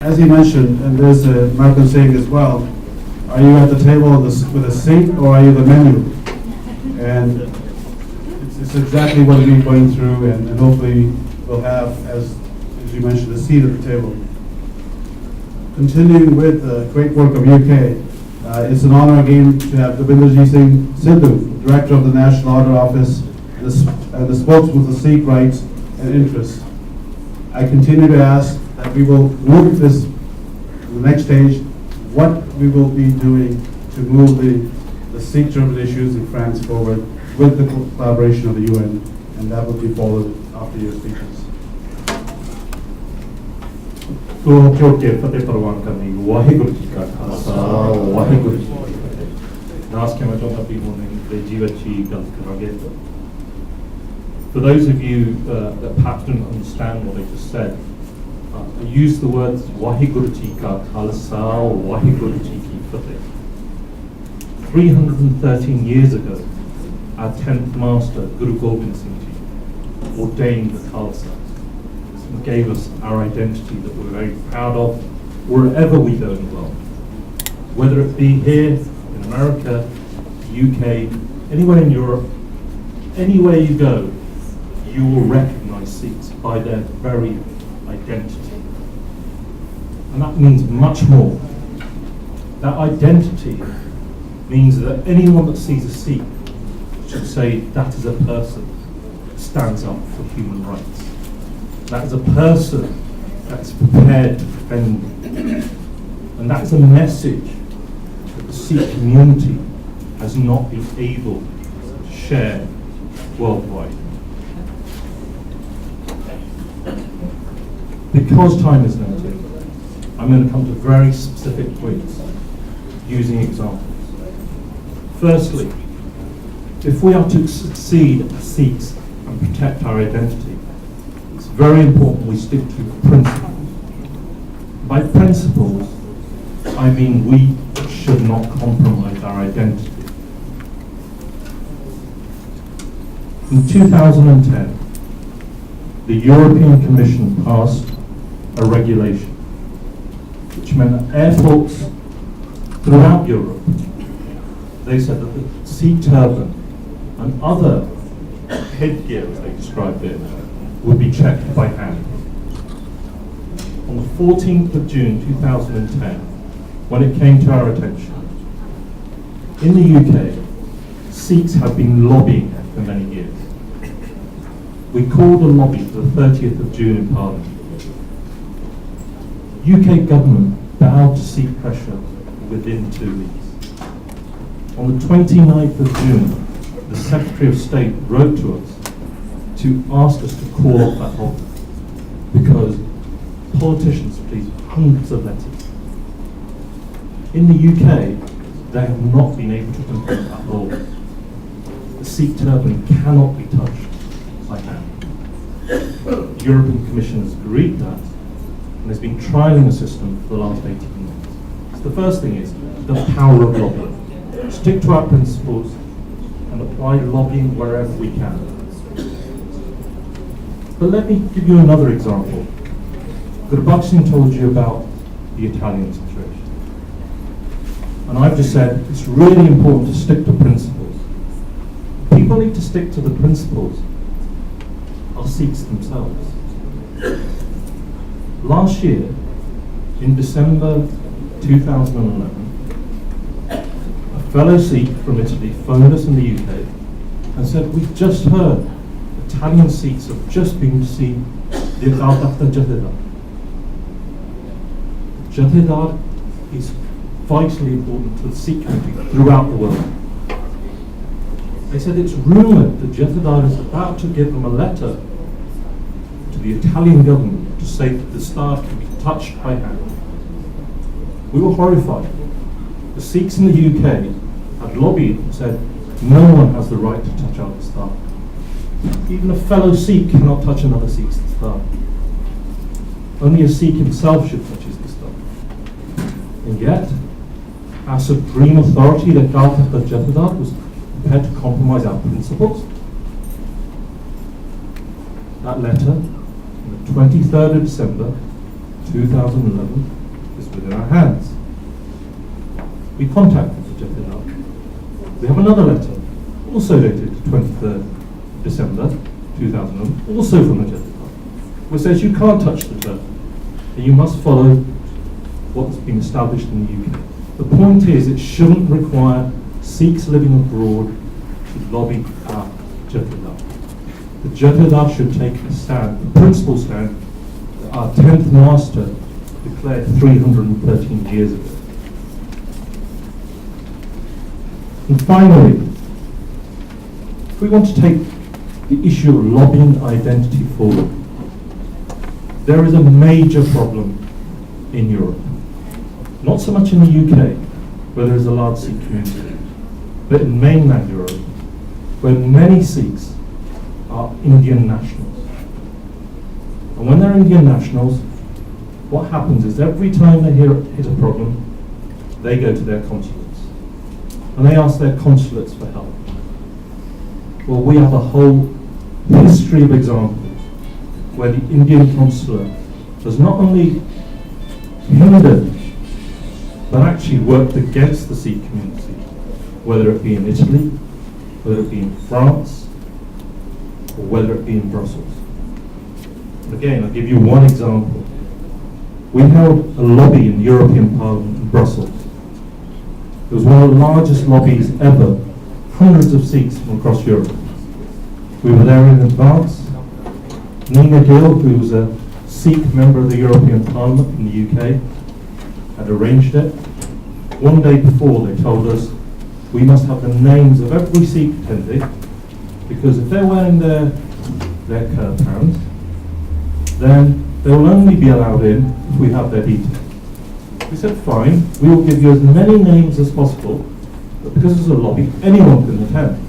As he mentioned, and there's Malcolm saying as well, are you at the table with a seat or are you the menu? And it's exactly what we've been going through, and hopefully we'll have, as you mentioned, a seat at the table. Continuing with the great work of UK, it's an honor again to have Gobinderjit Singh Sidhu, Director of the National Audit Office and the spokesman for Sikh rights and interests. I continue to ask that we will move this to the next stage, what we will be doing to move the Sikh-driven issues in France forward with the collaboration of the UN, and that will be followed after your speeches. तो जो के फतेह परवान करनी वाहिगुरु जी का खालसा वाहिगुरु जी की फतेह नास के मैं चाहता भी होने के जीवची गलत करागे. For those of you that perhaps didn't understand what I just said, I used the words Wahiguru Ji Ka Khalsa, Wahiguru Ji Ki Fateh. 313 years ago, our 10th Master, Guru Gobind Singh Ji, ordained the Khalsa and gave us our identity that we're very proud of wherever we go in the world. Whether it be here in America, UK, anywhere in Europe, anywhere you go, you will recognize Sikhs by their very identity. And that means much more. That identity means that anyone that sees a Sikh should say that is a person that stands up for human rights. That is a person that's prepared to defend them. And that is a message that the Sikh community has not been able to share worldwide. Because time is limited, I'm going to come to very specific points using examples. Firstly, if we are to succeed as Sikhs and protect our identity, it's very important we stick to principles. By principles, I mean we should not compromise our identity. In 2010, the European Commission passed a regulation which meant that airports throughout Europe, they said that the Sikh turban and other headgear, as they described it, would be checked by hand. On the 14th of June 2010, when it came to our attention, in the UK, Sikhs have been lobbying for many years. We called a lobby for the 30th of June in Parliament. UK government bowed to Sikh pressure within 2 weeks. On the 29th of June, the Secretary of State wrote to us to ask us to call off that lobby because politicians received hundreds of letters. In the UK, they have not been able to implement that law. The Sikh turban cannot be touched by hand. The European Commission has agreed that and has been trialling the system for the last 18 months. So the first thing is the power of lobbying. Stick to our principles and apply lobbying wherever we can. But let me give you another example. Gurbaksh Singh told you about the Italian situation. And I've just said it's really important to stick to principles. People need to stick to the principles are Sikhs themselves. Last year, in December 2011, a fellow Sikh from Italy phoned us in the UK and said, we've just heard Italian Sikhs have just been to see the Akal Takht Jathedar. Jathedar is vitally important to the Sikh community throughout the world. They said it's rumoured that Jathedar is about to give them a letter to the Italian government to say that the star can be touched by hand. We were horrified. The Sikhs in the UK had lobbied and said no one has the right to touch our star. Even a fellow Sikh cannot touch another Sikh's star. Only a Sikh himself should touch his star. And yet, our supreme authority, the Akal Takht Jathedar, was prepared to compromise our principles. That letter, on the 23rd of December 2011 is within our hands. We contacted the Jethedar. We have another letter, also dated 23rd December 2011, also from the Jethedar, which says you can't touch the Turk and you must follow what's been established in the UK. The point is, it shouldn't require Sikhs living abroad to lobby our Jethedar. The Jethedar should take a stand, a principal stand, that our 10th master declared 313 years ago. And finally, if we want to take the issue of lobbying identity forward, there is a major problem in Europe. Not so much in the UK, where there is a large Sikh community, but in mainland Europe, where many Sikhs are Indian nationals. And when they're Indian nationals, what happens is every time they hit a problem, they go to their consulates. And they ask their consulates for help. Well, we have a whole history of examples where the Indian consulate has not only hindered, but actually worked against the Sikh community, whether it be in Italy, whether it be in France, or whether it be in Brussels. And again, I'll give you one example. We held a lobby in the European Parliament in Brussels. It was one of the largest lobbies ever, hundreds of Sikhs from across Europe. We were there in advance. Nina Gill, who was a Sikh member of the European Parliament in the UK, had arranged it. One day before, they told us we must have the names of every Sikh attendee, because if they're wearing their kirpans, then they will only be allowed in if we have their details. We said, fine, we will give you as many names as possible, but because it's a lobby, anyone can attend.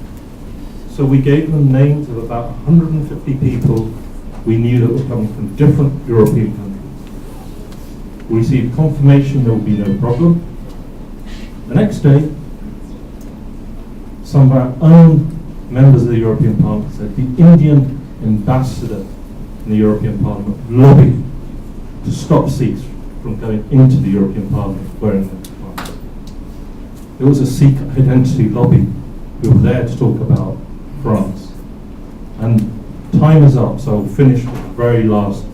So we gave them names of about 150 people we knew that were coming from different European countries. We received confirmation there would be no problem. The next day, some of our own members of the European Parliament said the Indian ambassador in the European Parliament lobbied to stop Sikhs from going into the European Parliament wearing their kirpans. It was a Sikh identity lobby who were there to talk about France. And time is up, so I'll finish with the very last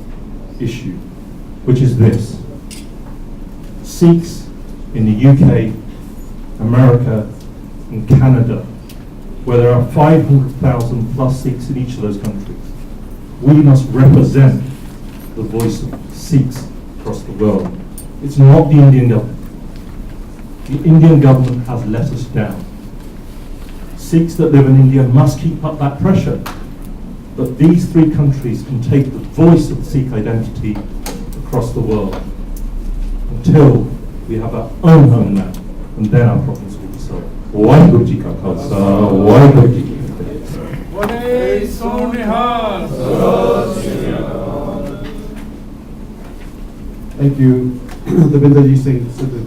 issue, which is this. Sikhs in the UK, America, and Canada, where there are 500,000 plus Sikhs in each of those countries, we must represent the voice of Sikhs across the world. It's not the Indian government. The Indian government has let us down. Sikhs that live in India must keep up that pressure. But these three countries can take the voice of Sikh identity across the world until we have our own homeland, and then our problems will be solved. Waheguru Ji Ka Khalsa, Waheguru Ji Ki Fateh. Bole So Nihal. Thank you, Davinderji Singh Sidhu.